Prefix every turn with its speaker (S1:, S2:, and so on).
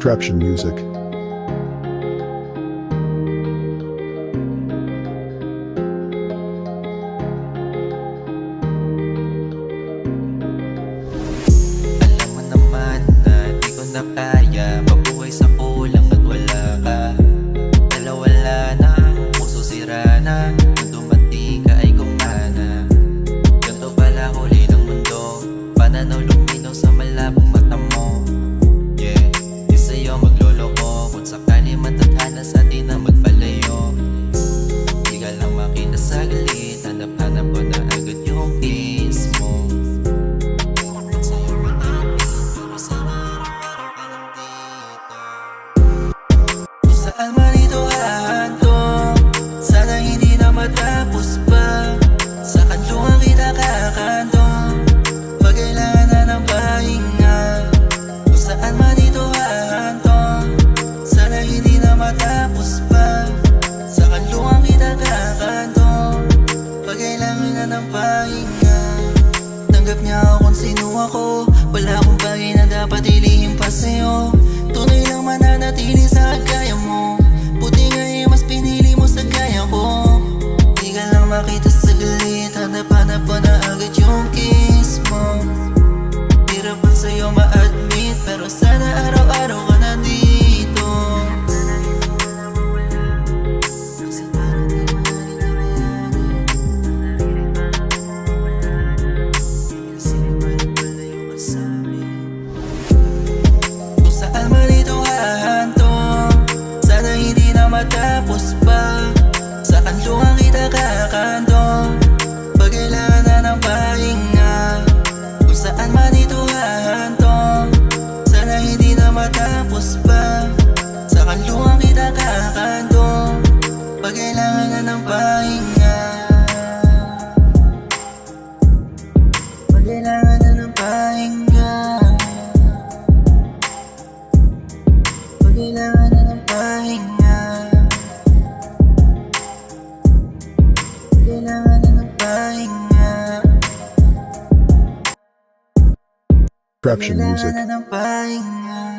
S1: Traption Music.
S2: Alam mo naman na di ko na kaya mabuhay sa kulang at wala ka. Wala na, puso sira na, kung dumating ka ay gumana. Ganto pala huli ng mundo, pananaw luminaw sa malabong mata mo. Yeah, di sa'yo magloloko, kung sakali matadhana sa atin na magpalayo. Di ka lang makita saglit, hanap-hanap ko na agad yung kiss mo. Sa'yo matapit, pero sana araw-araw ka nandito. Kung saan man ito hahantong, sana hindi na matapos pa. Sa kanlungan kita kakantong, pag kailangan na ng pahinga. Kung saan man ito hahantong, sana hindi na matapos pa. Sa kanlungan kita kakantong, pag kailangan na ng pahinga. Tanggap niya ako kung sino ako, wala akong bagay na dapat ilihim pa sa'yo. Tunay lang mananatili sa kaya mo, buti nga mas pinili mo sa gaya ko. Di ka lang makita saglit, hanap-hanap ko na agad yung kiss mo. Hirap pa sa'yo ma-admit, pero sana araw-araw ka nandito. Kasi parang di mo na rin kasi parang wala yung masabi. Kung saan man ito hahantong, sana hindi na matapos pa. Sa kanlungan kita kakantong, pag kailangan na ng pahinga. Kung saan man ito hahantong, sana hindi na matapos pa. Sa kanlungan kita kakantong, pag kailangan na ng pahinga. Pag kailangan na ng pahinga. Pag kailangan na ng pahinga. Kailangan na ng pahinga.
S1: Traption
S2: Kailangan
S1: Music.
S2: na ng pahinga.